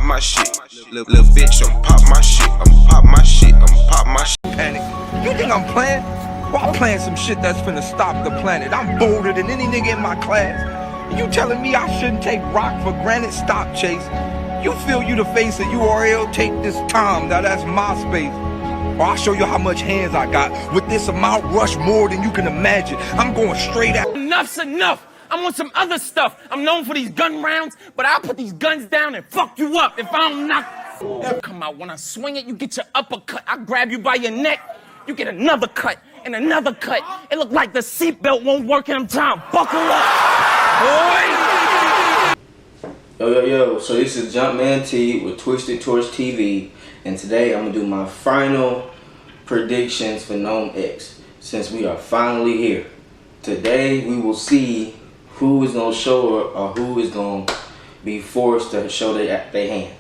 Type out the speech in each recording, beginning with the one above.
my shit. Little bitch, I'm pop my shit. I'm pop my shit. I'm pop my shit. Panic. You think I'm playing? Well, I'm playing some shit that's finna stop the planet. I'm bolder than any nigga in my class. You telling me I shouldn't take rock for granted? Stop, Chase. You feel you the face of URL, take this time. Now that's my space. Or I'll show you how much hands I got. With this amount, rush more than you can imagine. I'm going straight out. Enough's enough. I'm on some other stuff. I'm known for these gun rounds, but I'll put these guns down and fuck you up if I don't knock. Come out. When I swing it, you get your uppercut. I grab you by your neck. You get another cut and another cut. It look like the seatbelt won't work in time. Buckle up, boy. Yo, so this is Jumpman T with Twisted Torch TV, and today I'm gonna do my final predictions for NomeX. Since we are finally here, today we will see who is gonna show up or who is gonna be forced to show their hand.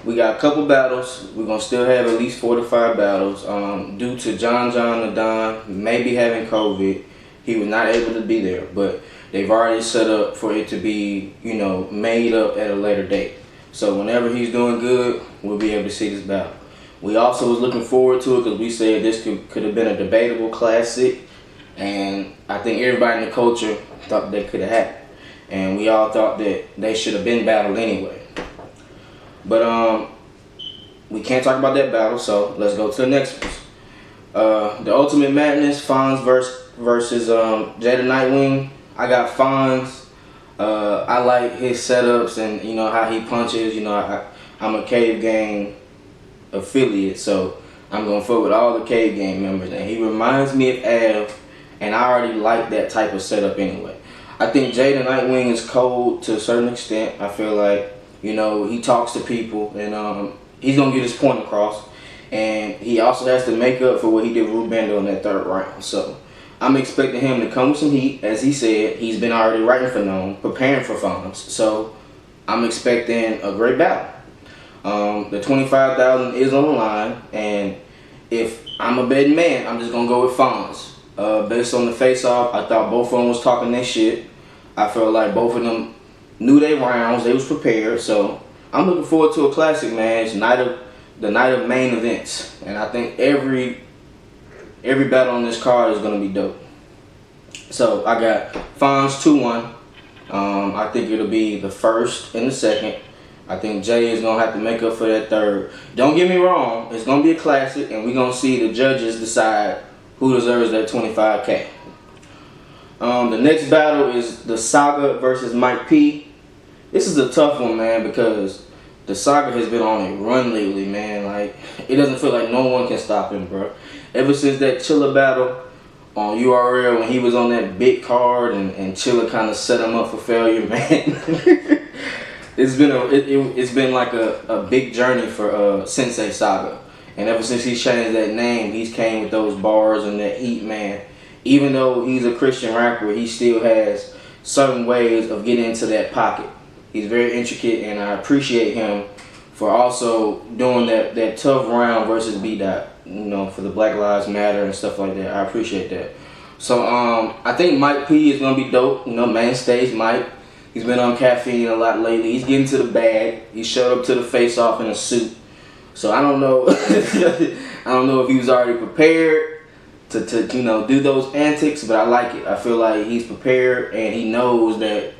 We got a couple battles. We're gonna still have at least 4 to 5 battles. Due to John the Don maybe having COVID, he was not able to be there, but they've already set up for it to be, you know, made up at a later date. So whenever he's doing good, we'll be able to see this battle. We also was looking forward to it because we said this could have been a debatable classic, and I think everybody in the culture thought that could have happened, and we all thought that they should have been battled anyway. But we can't talk about that battle, so let's go to the next one. The Ultimate Madness, Fonz versus Jey The Nitewing. I got Fonz. I like his setups and you know how he punches. You know, I'm a Cave Gang affiliate, so I'm gonna fuck with all the Cave Gang members, and he reminds me of Av, and I already like that type of setup anyway. I think Jey The Nitewing is cold to a certain extent. I feel like, you know, he talks to people, and he's gonna get his point across, and he also has to make up for what he did with Rubando in that 3rd round. So I'm expecting him to come with some heat. As he said, he's been already writing for Nome, preparing for Fonz. So I'm expecting a great battle. The $25,000 is on the line, and if I'm a betting man, I'm just gonna go with Fonz. Based on the face-off, I thought both of them was talking their shit. I felt like both of them knew their rounds, they was prepared. So I'm looking forward to a classic match, the night of main events, and I think every battle on this card is gonna be dope. So I got Fonz 2-1. I think it'll be the 1st and the 2nd. I think Jey is gonna have to make up for that 3rd. Don't get me wrong, it's gonna be a classic, and we're gonna see the judges decide who deserves that 25K. The next battle is the Saga versus Mike P. This is a tough one, man, because the Saga has been on a run lately, man. Like, it doesn't feel like no one can stop him, bro. Ever since that Chilla battle on URL, when he was on that big card and Chilla kind of set him up for failure, man. It's been like a big journey for Sensei Saga, and ever since he's changed that name, he's came with those bars and that heat, man. Even though he's a Christian rapper, he still has certain ways of getting into that pocket. He's very intricate, and I appreciate him for also doing that tough round versus B-Dot, you know, for the Black Lives Matter and stuff like that. I appreciate that. So I think Mike P is gonna be dope. You know, main stage Mike. He's been on Caffeine a lot lately. He's getting to the bag. He showed up to the face-off in a suit. So I don't know. I don't know if he was already prepared to you know, do those antics, but I like it. I feel like he's prepared and he knows that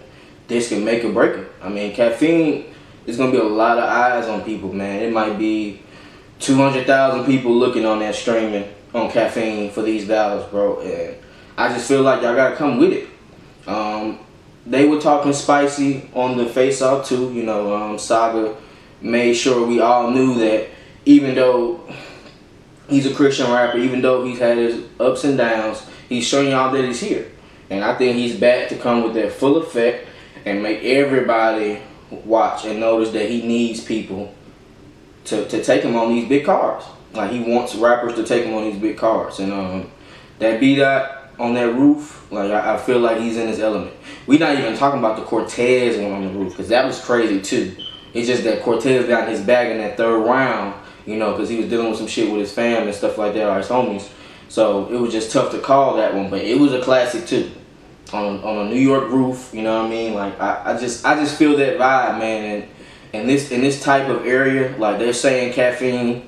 this can make or break him. I mean, Caffeine is gonna be a lot of eyes on people, man. It might be 200,000 people looking on that streaming on Caffeine for these battles, bro. And I just feel like y'all gotta come with it. They were talking spicy on the face-off too. You know, Saga made sure we all knew that even though he's a Christian rapper, even though he's had his ups and downs, he's showing y'all that he's here. And I think he's back to come with that full effect and make everybody watch and notice that he needs people to take him on these big cards. Like, he wants rappers to take him on these big cards. And that B-Dot on that roof, like, I feel like he's in his element. We're not even talking about the Cortez one on the roof, because that was crazy too. It's just that Cortez got in his bag in that 3rd round, you know, because he was dealing with some shit with his fam and stuff like that, or his homies. So it was just tough to call that one, but it was a classic too. On a New York roof, you know what I mean? Like, I just feel that vibe, man, in this type of area, like they're saying Caffeine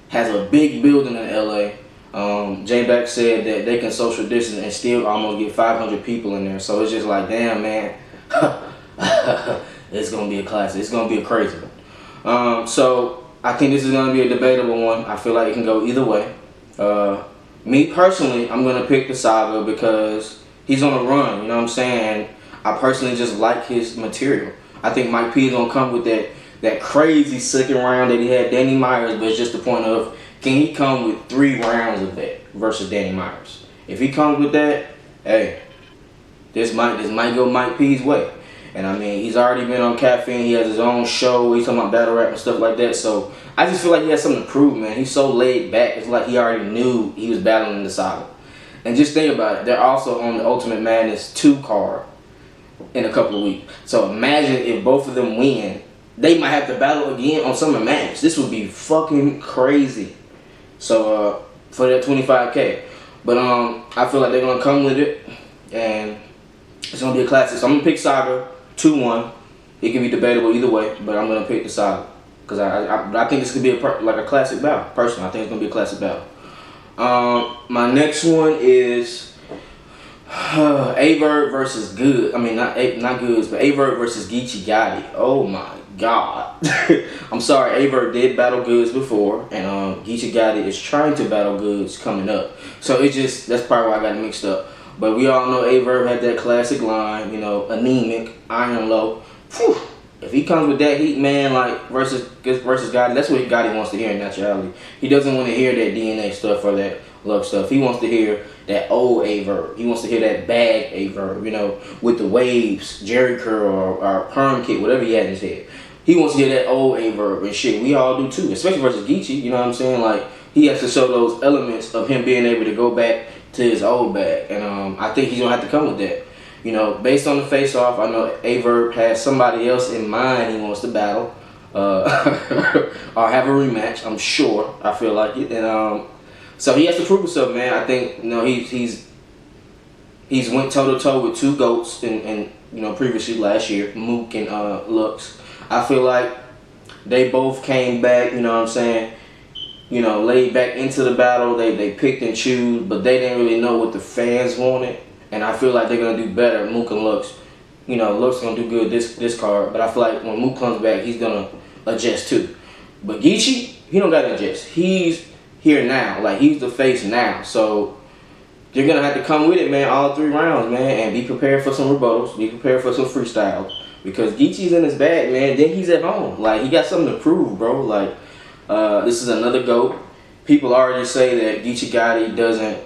has a big building in LA. J-Back said that they can social distance and still almost get 500 people in there. So it's just like, damn, man. It's going to be a classic. It's going to be a crazy one. So I think this is going to be a debatable one. I feel like it can go either way. Me personally, I'm going to pick the Saga because he's on a run, you know what I'm saying? I personally just like his material. I think Mike P is going to come with that crazy second round that he had Danny Myers, but it's just the point of, can he come with 3 rounds of that versus Danny Myers? If he comes with that, hey, this might go Mike P's way. And I mean, he's already been on Caffeine. He has his own show. He's talking about battle rap and stuff like that. So I just feel like he has something to prove, man. He's so laid back. It's like he already knew he was battling the Saga. And just think about it. They're also on the Ultimate Madness 2 card in a couple of weeks. So imagine if both of them win. They might have to battle again on Summer Madness. This would be fucking crazy. So for that 25K. But I feel like they're gonna come with it, and it's gonna be a classic. So I'm gonna pick Saga 2-1. It can be debatable either way, but I'm gonna pick the Saga because I think this could be like a classic battle. Personally, I think it's gonna be a classic battle. My next one is Verb versus Good. I mean, not Goods, but Verb versus Geechi Gotti. Oh my God. I'm sorry, Verb did battle Goods before, and Geechi Gotti is trying to battle Goods coming up. So that's probably why I got it mixed up. But we all know Verb had that classic line, you know, anemic, iron low. Whew. If he comes with that heat, man, like versus Gotti, that's what Gotti wants to hear in naturality. He doesn't want to hear that DNA stuff or that love stuff. He wants to hear that old Verb. He wants to hear that bag Verb, you know, with the waves, Jerry curl or perm kit, whatever he had in his head. He wants to hear that old Verb and shit. We all do too, especially versus Geechi. You know what I'm saying? Like, he has to show those elements of him being able to go back to his old bag, and I think he's gonna have to come with that. You know, based on the face-off, I know Verb has somebody else in mind he wants to battle, or have a rematch. I'm sure. I feel like it, and so he has to prove himself, man. I think, you know, he's went toe-to-toe with 2 GOATs in you know, previously last year, Mook and Lux. I feel like they both came back, you know what I'm saying, you know, laid back into the battle. They picked and choose, but they didn't really know what the fans wanted. And I feel like they're gonna do better, Mook and Lux. You know, Lux gonna do good this card, but I feel like when Mook comes back, he's gonna adjust too. But Geechi, he don't gotta adjust. He's here now, like he's the face now. So you're gonna have to come with it, man, all 3 rounds, man, and be prepared for some rebuttals, be prepared for some freestyles. Because Geechi's in his bag, man, then he's at home. Like, he got something to prove, bro. Like, this is another GOAT. People already say that Geechi Gotti doesn't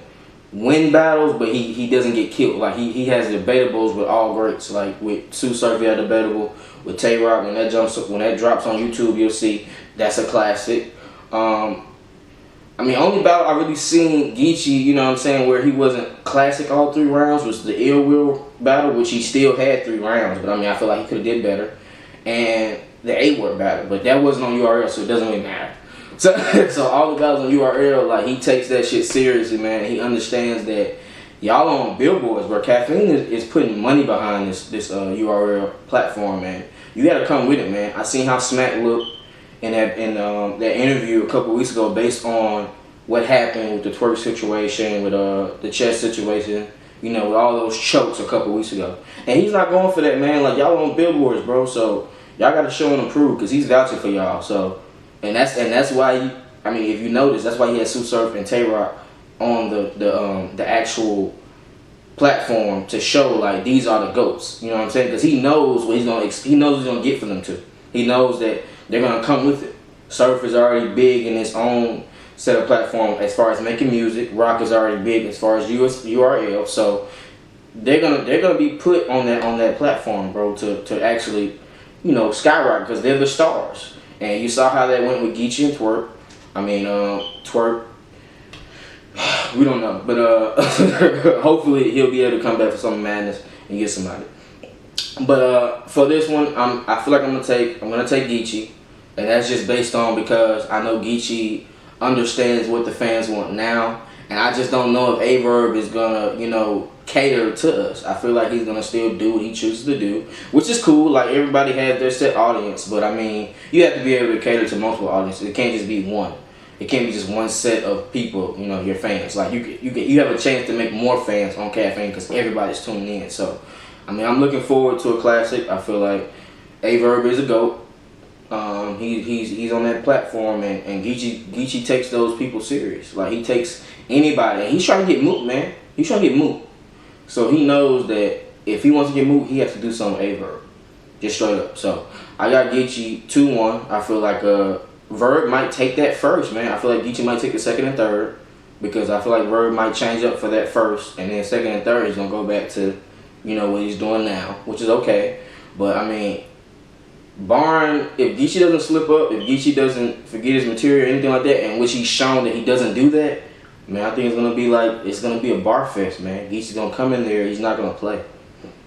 win battles, but he doesn't get killed. Like, he has debatables with all greats. Like, with Tsu Surf, he had a debatable. With Tay Roc, when that drops on YouTube, you'll see that's a classic. I mean, only battle I really seen Geechi, you know what I'm saying, where he wasn't classic all 3 rounds was the Ill Will battle, which he still had 3 rounds. But I mean, I feel like he could have did better. And the A-Word battle, but that wasn't on URL, so it doesn't really matter. So all the battles on URL, like, he takes that shit seriously, man. He understands that y'all on billboards, where Caffeine is putting money behind this URL platform, man. You gotta come with it, man. I seen how Smack looked in that interview a couple weeks ago, based on what happened with the twerk situation, with the chest situation, you know, with all those chokes a couple weeks ago. And he's not going for that, man. Like, y'all on billboards, bro. So y'all got to show and improve, because he's vouching for y'all. So, and that's why I mean, if you notice, that's why he had Tsu Surf and Tay Roc on the actual platform to show, like, these are the GOATs. You know what I'm saying? Because he knows what he knows what he's gonna get from them too. He knows that they're gonna come with it. Surf is already big in his own set of platform as far as making music. Rock is already big as far as URL. So they're gonna be put on that platform, bro, to actually, you know, skyrocket, because they're the stars. And you saw how that went with Geechi and Twerk. I mean, Twerk, we don't know, but hopefully he'll be able to come back for some madness and get somebody. But for this one, I feel like I'm gonna take Geechi, and that's just based on, because I know Geechi understands what the fans want now, and I just don't know if Verb is gonna, you know, cater to us. I feel like he's gonna still do what he chooses to do, which is cool. Like everybody has their set audience, but I mean, you have to be able to cater to multiple audiences. It can't just be one. It can't be just one set of people. You know, your fans. Like you have a chance to make more fans on Caffeine because everybody's tuning in. So, I mean, I'm looking forward to a classic. I feel like Verb is a GOAT. He's on that platform, and Geechi takes those people serious. Like he takes anybody, and he's trying to get Moot, man. He's trying to get Moot. So he knows that if he wants to get Moot, he has to do something with Verb. Just straight up. So I got Geechi 2-1. I feel like Verb might take that first, man. I feel like Geechi might take the second and third because I feel like Verb might change up for that first, and then second and third he's gonna go back to, you know, what he's doing now, which is okay. But I mean, barring if Geechi doesn't slip up, if Geechi doesn't forget his material or anything like that, and which he's shown that he doesn't do that, man, I think it's gonna be a bar fest, man. Geechi's gonna come in there, he's not gonna play,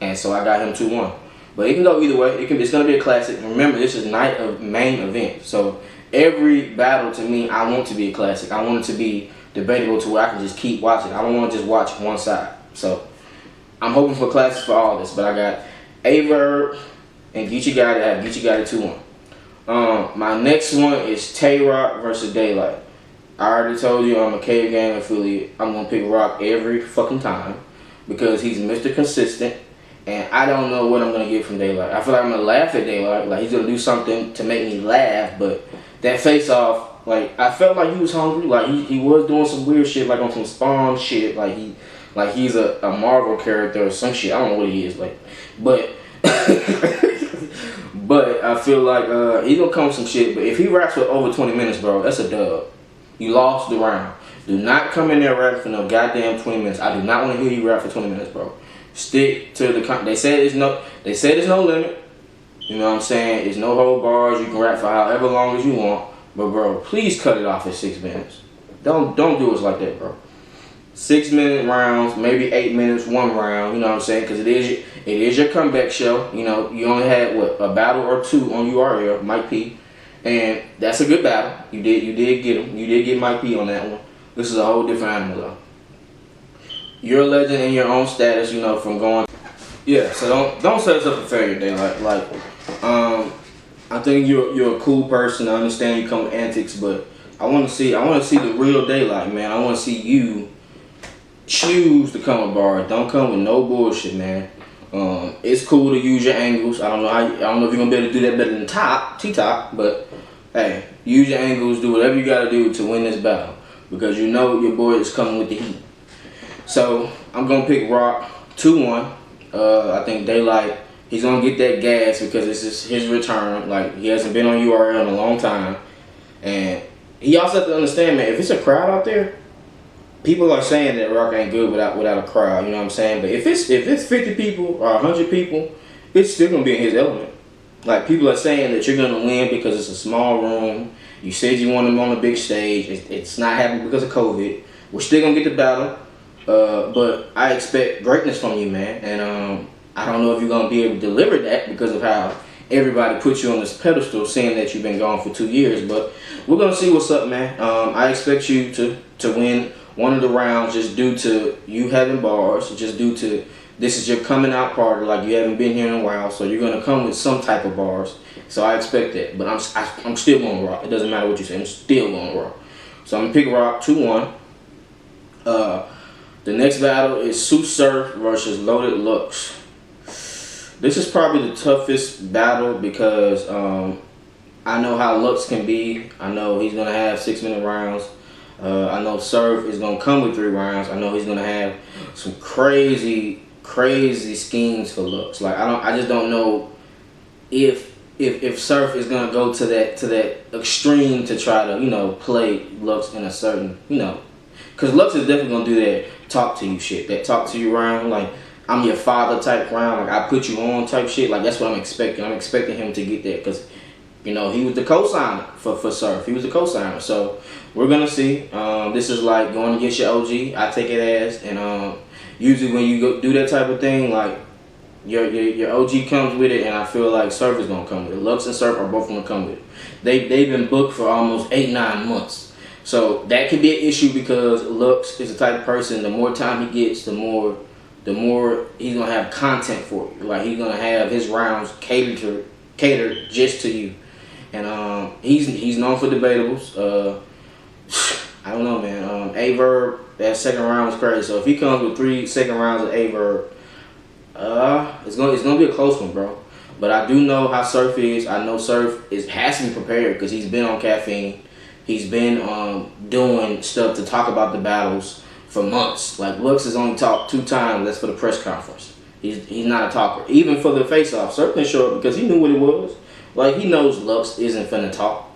and so I got him 2-1. But it can go either way. It's gonna be a classic. Remember, this is night of main event, so every battle to me, I want to be a classic. I want it to be debatable to where I can just keep watching. I don't want to just watch one side. So I'm hoping for classics for all this. But I got Verb and Geechi Gotti. I have Geechi Gotti 2-1. My next one is Tay Roc versus Daylyt. I already told you I'm a Cave Game affiliate. I'm gonna pick Roc every fucking time because he's Mr. Consistent. And I don't know what I'm gonna get from Daylyt. I feel like I'm gonna laugh at Daylyt. Like he's gonna do something to make me laugh, but that face off, like I felt like he was hungry. Like he was doing some weird shit, like on some Spawn shit. Like he's a Marvel character or some shit. I don't know what he is, like, but but I feel like he's gonna come with some shit. But if he raps for over 20 minutes, bro, that's a dub. You lost the round. Do not come in there rapping for no goddamn 20 minutes. I do not want to hear you rap for 20 minutes, bro. Stick to the they said there's no limit. You know what I'm saying? There's no hold bars. You can rap for however long as you want. But bro, please cut it off at 6 minutes. Don't do us like that, bro. 6 minute rounds, maybe 8 minutes, one round. You know what I'm saying? Because it is your comeback show. You know, you only had a battle or two on URL, Mike P, and that's a good battle. You did get him. You did get Mike P on that one. This is a whole different animal though. You're a legend in your own status, you know, from going. Yeah, so don't set us up for failure, Daylyt. I think you're a cool person. I understand you come with antics, but I want to see the real Daylyt, man. I want to see you choose to come with bars. Don't come with no bullshit, man. It's cool to use your angles. I don't know if you're gonna be able to do that better than T-Top, but hey, use your angles. Do whatever you gotta do to win this battle because you know your boy is coming with the heat. So I'm gonna pick Roc 2-1. I think Daylyt, he's gonna get that gas because this is his return. Like he hasn't been on URL in a long time, and he also has to understand, man. If it's a crowd out there, people are saying that Roc ain't good without a crowd. You know what I'm saying? But if it's 50 people or 100 people, it's still gonna be in his element. Like people are saying that you're gonna win because it's a small room. You said you want him on the big stage. It's not happening because of COVID. We're still gonna get the battle. But I expect greatness from you, man, and I don't know if you're gonna be able to deliver that because of how everybody puts you on this pedestal, saying that you've been gone for 2 years. But we're gonna see what's up, man. I expect you to win one of the rounds just due to you having bars, just due to this is your coming out party, like you haven't been here in a while, so you're gonna come with some type of bars. So I expect that, but I'm still going Roc. It doesn't matter what you say, I'm still going Roc. So I'm gonna pick Roc 2-1. The next battle is Tsu Surf versus Loaded Lux. This is probably the toughest battle because I know how Lux can be. I know he's going to have 6 minute rounds. I know Surf is going to come with 3 rounds. I know he's going to have some crazy schemes for Lux. Like I just don't know if Surf is going to go to that extreme to try to, you know, play Lux in a certain, you know, because Lux is definitely going to do that talk to you shit, that talk to you round, like I'm your father type round, like I put you on type shit. Like that's what I'm expecting. I'm expecting him to get that because, you know, he was the co-signer for Surf. He was the co-signer. So we're gonna see. This is like going against your OG. I take it as, and usually when you go do that type of thing, like your OG comes with it, and I feel like Surf is gonna come with it. Lux and Surf are both gonna come with it. They've been booked for almost 8-9 months. So that could be an issue because Lux is the type of person, the more time he gets, the more the more he's gonna have content for you. Like he's gonna have his rounds catered just to you. And he's known for debatables. I don't know, man. Verb, that second round was crazy. So if he comes with 3 second rounds of Verb, it's gonna be a close one, bro. But I do know how Surf is. I know Surf has to be prepared because he's been on Caffeine. He's been doing stuff to talk about the battles for months. Like Lux has only talked 2 times. That's for the press conference. He's not a talker. Even for the face-off, Surf didn't show up because he knew what it was. Like he knows Lux isn't finna talk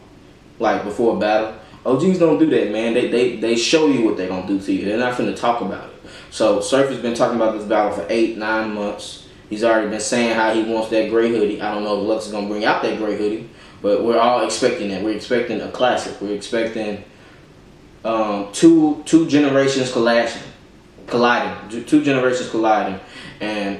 like before a battle. OGs don't do that, man. They show you what they're gonna do to you. They're not finna talk about it. So Surf has been talking about this battle for 8-9 months. He's already been saying how he wants that gray hoodie. I don't know if Lux is gonna bring out that gray hoodie, but we're all expecting that. We're expecting a classic. We're expecting two generations colliding. 2 generations colliding, and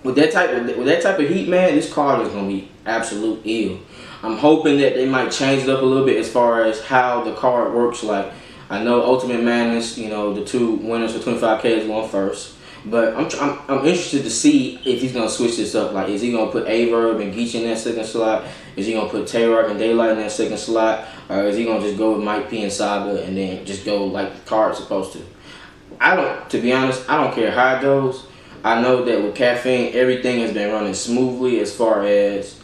with that type of heat, man, this card is gonna be absolute ill. I'm hoping that they might change it up a little bit as far as how the card works. Like I know Ultimate Madness, you know, the 2 winners for 25K is going first. But I'm interested to see if he's gonna switch this up. Like, is he gonna put Verb and Geechi in that second slot? Is he gonna put Tay Roc and Daylyt in that second slot? Or is he gonna just go with Mike P and Saga and then just go like the card's supposed to? To be honest, I don't care how it goes. I know that with Caffeine, everything has been running smoothly as far as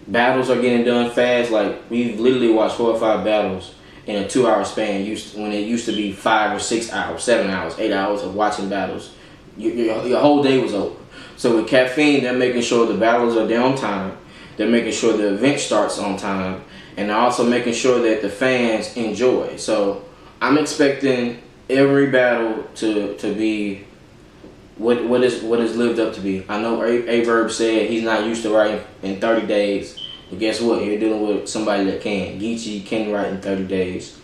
battles are getting done fast. Like we've literally watched 4 or 5 battles in a 2-hour span. When it used to be 5 or 6 hours, 7 hours, 8 hours of watching battles. Your whole day was over. So with Caffeine, they're making sure the battles are there on time. They're making sure the event starts on time, and they're also making sure that the fans enjoy. So I'm expecting every battle to be what is lived up to be. I know Verb said he's not used to writing in 30 days, but guess what? You're dealing with somebody that can. Geechi can write in 30 days.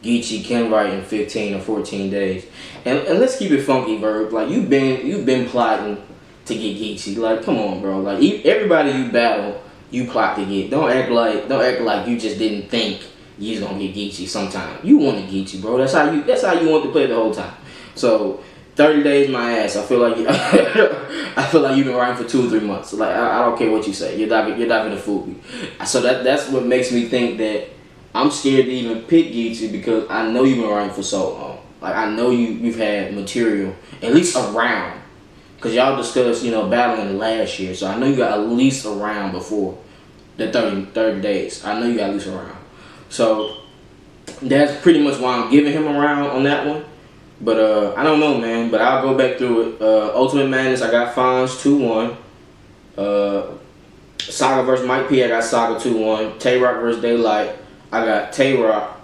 Geechi can write in 15 or 14 days. And let's keep it funky, Verb. Like you've been plotting to get Geechi. Like come on, bro. Like everybody you battle, you plot to get. Don't act like you just didn't think you was gonna get Geechi sometime. You wanted Geechi, bro. That's how you want to play the whole time. So 30 days, my ass. I feel like you've been writing for 2 or 3 months. Like I don't care what you say. You're not gonna fool me. So that's what makes me think that I'm scared to even pick Geechi because I know you've been writing for so long. Like I know you've had material at least around, cause y'all discussed battling last year. So I know you got at least around before the 30 days. I know you got at least around. So that's pretty much why I'm giving him around on that one. But I don't know, man. But I'll go back through it. Ultimate Madness, I got Fonz 2-1. Saga versus Mike P, I got Saga 2-1. Tay Roc versus Daylyt, I got Tay Roc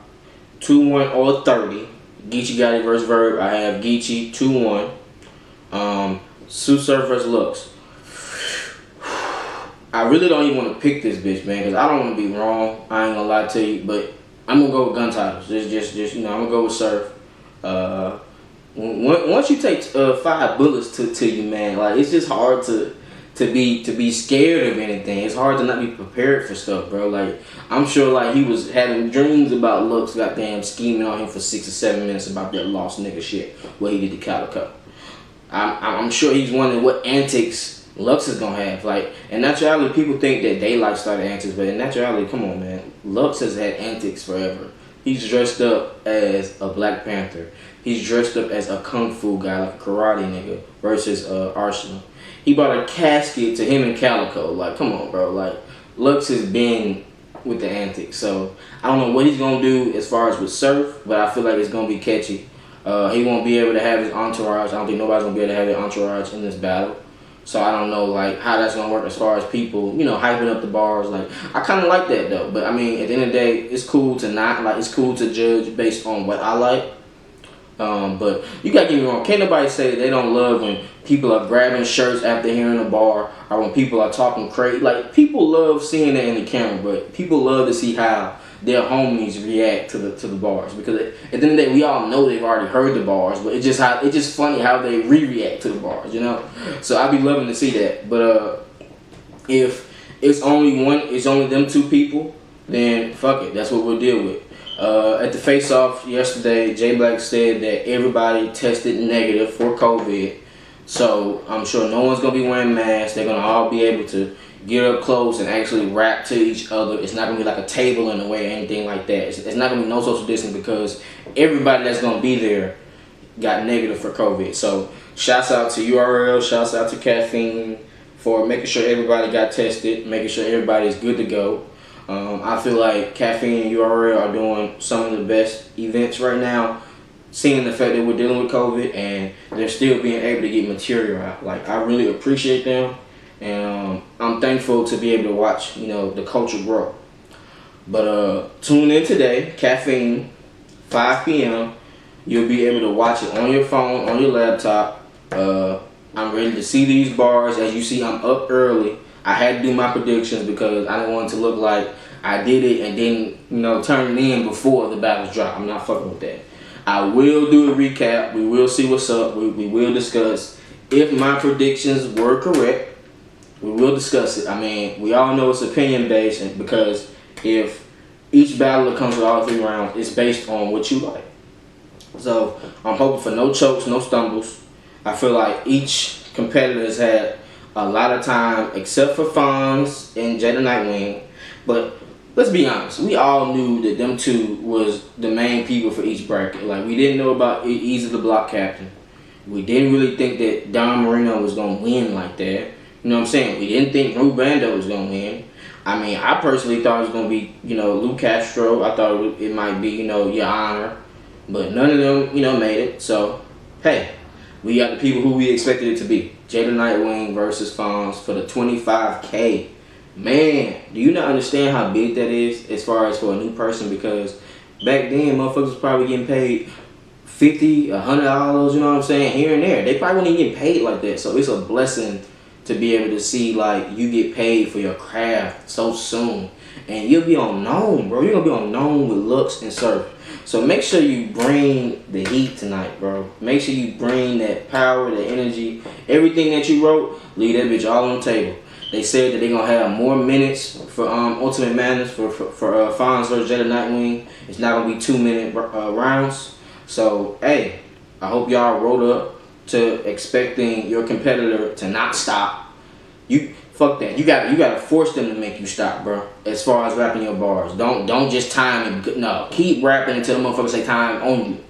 2-1 or 30. Geechi Gotti versus Verb, I have Geechi 2-1. Tsu Surf versus Lux. I really don't even want to pick this bitch, man, because I don't want to be wrong. I ain't gonna lie to you, but I'm gonna go with gun titles. Just I'm gonna go with Surf. Once you take 5 bullets to you, man, like it's just hard to be scared of anything. It's hard to not be prepared for stuff, bro. Like I'm sure like he was having dreams about Lux, goddamn scheming on him for 6 or 7 minutes about that lost nigga shit what he did to Calico. I'm sure he's wondering what antics Lux is gonna have. Like in naturality, people think that Daylyt started antics, but in naturality, come on, man, Lux has had antics forever. He's dressed up as a Black Panther. He's dressed up as a kung fu guy, like a karate nigga, versus Arsenal. He bought a casket to him and Calico. Like, come on, bro. Like, Lux has been with the antics. So, I don't know what he's going to do as far as with Surf, but I feel like it's going to be catchy. He won't be able to have his entourage. I don't think nobody's going to be able to have their entourage in this battle. So, I don't know, like, how that's going to work as far as people, hyping up the bars. Like, I kind of like that, though. But, I mean, at the end of the day, it's cool to not, like, it's cool to judge based on what I like. But you gotta get me wrong. Can't nobody say they don't love when people are grabbing shirts after hearing a bar, or when people are talking crazy. Like people love seeing that in the camera, but people love to see how their homies react to the bars. Because at the end of the day, we all know they've already heard the bars, but it's just funny how they react to the bars, So I be loving to see that. But if it's only them 2 people, then fuck it. That's what we'll deal with. At the face-off yesterday, J Black said that everybody tested negative for COVID. So I'm sure no one's gonna be wearing masks. They're gonna all be able to get up close and actually rap to each other. It's not gonna be like a table in the way or anything like that. It's not gonna be no social distancing because everybody that's gonna be there got negative for COVID. So shouts out to URL, shouts out to Caffeine for making sure everybody got tested, making sure everybody is good to go. I feel like Caffeine and URL are doing some of the best events right now, seeing the fact that we're dealing with COVID and they're still being able to get material out. Like, I really appreciate them, and I'm thankful to be able to watch, you know, the culture grow. But tune in today, Caffeine, 5 p.m. You'll be able to watch it on your phone, on your laptop. I'm ready to see these bars. As you see, I'm up early. I had to do my predictions because I didn't want it to look like I did it and then, you know, turn it in before the battles drop. I'm not fucking with that. I will do a recap. We will see what's up. We will discuss if my predictions were correct. We will discuss it. I mean, we all know it's opinion based, and because if each battler comes with all 3 rounds, it's based on what you like. So I'm hoping for no chokes, no stumbles. I feel like each competitor has had a lot of time, except for Fonz and Jey The Nitewing. But let's be honest, we all knew that them two was the main people for each bracket. Like, we didn't know about Easy the Block Captain. We didn't really think that Don Marino was gonna win like that. You know what I'm saying? We didn't think Rubando was gonna win. I mean, I personally thought it was gonna be, you know, Lou Castro. I thought it might be, you know, Your Honor. But none of them, you know, made it. So, hey, we got the people who we expected it to be. Jey The Nitewing versus Fonz for the 25K. Man, do you not understand how big that is as far as for a new person? Because back then, motherfuckers was probably getting paid $50, $100, you know what I'm saying, here and there. They probably wouldn't even get paid like that. So it's a blessing to be able to see, like, you get paid for your craft so soon. And you'll be on Nome, bro. You're going to be on Nome with Lux and Surf. So make sure you bring the heat tonight, bro. Make sure you bring that power, the energy, everything that you wrote, leave that bitch all on the table. They said that they're going to have more minutes for Ultimate Madness for Fonz versus Jey The Nitewing. It's not going to be 2-minute rounds. So, hey, I hope y'all rolled up to expecting your competitor to not stop. Fuck that. You gotta force them to make you stop, bro. As far as rapping your bars, don't just time it. No, keep rapping until the motherfuckers say time on you.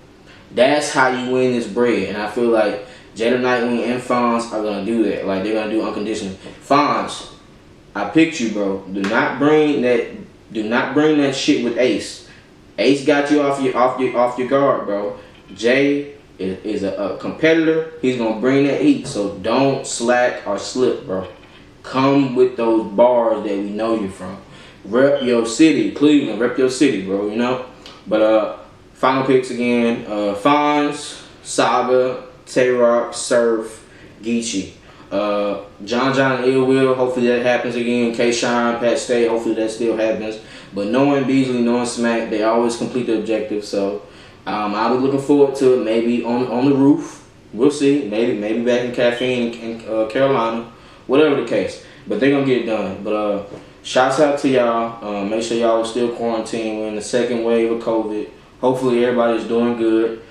That's how you win this bread. And I feel like Jey The Nitewing and Fonz are gonna do that. Like, they're gonna do unconditional. Fonz, I picked you, bro. Do not bring that shit with Ace. Ace got you off your guard, bro. Jey is a competitor. He's gonna bring that heat. So don't slack or slip, bro. Come with those bars that we know you from. Rep your city, Cleveland. Rep your city, bro. You know. But final picks again: Fonz, Saga, Tay Roc, Surf, Geechi. John and Ill Will. Hopefully that happens again. K-Shine, Pat Stay. Hopefully that still happens. But knowing Beasley, knowing Smack, they always complete the objective. So I'll be looking forward to it. Maybe on the roof. We'll see. Maybe back in Caffeine in Carolina. Whatever the case, but they're gonna get it done. But shouts out to y'all. Make sure y'all are still quarantined. We're in the 2nd wave of COVID. Hopefully everybody's doing good.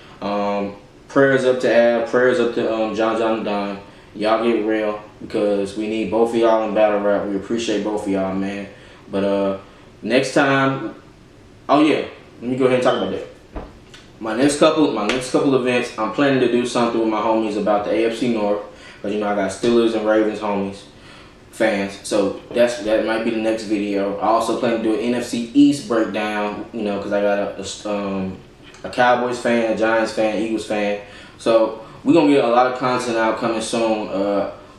Prayers up to Ab. Prayers up to John and Don. Y'all get real because we need both of y'all in battle rap. We appreciate both of y'all, man. But next time, oh yeah, let me go ahead and talk about that. My next couple events, I'm planning to do something with my homies about the AFC North. But you know, I got Steelers and Ravens homies, fans. So that might be the next video. I also plan to do an NFC East breakdown, you know, because I got a Cowboys fan, a Giants fan, Eagles fan. So we're going to get a lot of content out coming soon.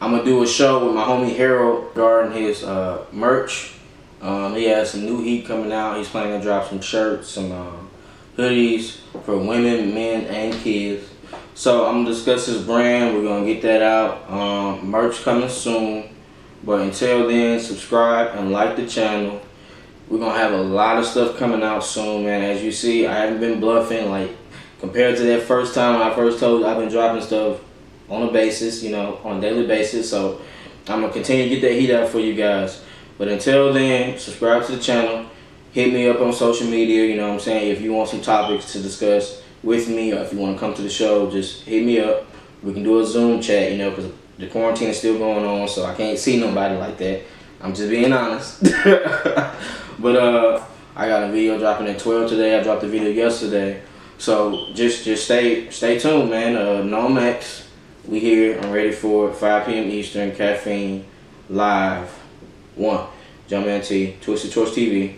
I'm going to do a show with my homie Harold regarding his merch. He has some new heat coming out. He's planning to drop some shirts, some hoodies for women, men, and kids. So I'm going to discuss his brand. We're going to get that out. Merch coming soon. But until then, subscribe and like the channel. We're going to have a lot of stuff coming out soon, man. As you see, I haven't been bluffing. Like, compared to that first time when I first told you, I've been dropping stuff on a basis, you know, on a daily basis. So I'm going to continue to get that heat out for you guys. But until then, subscribe to the channel. Hit me up on social media, you know what I'm saying. If you want some topics to discuss with me, or if you want to come to the show, just hit me up. We can do a Zoom chat, you know, because the quarantine is still going on, so I can't see nobody like that. I'm just being honest. But I got a video dropping at 12 today. I dropped a video yesterday. So just stay tuned, man. NomeX, we here. I'm ready for it. 5 p.m. Eastern, Caffeine, live. 1. Jumpman T, Twisted Torch TV.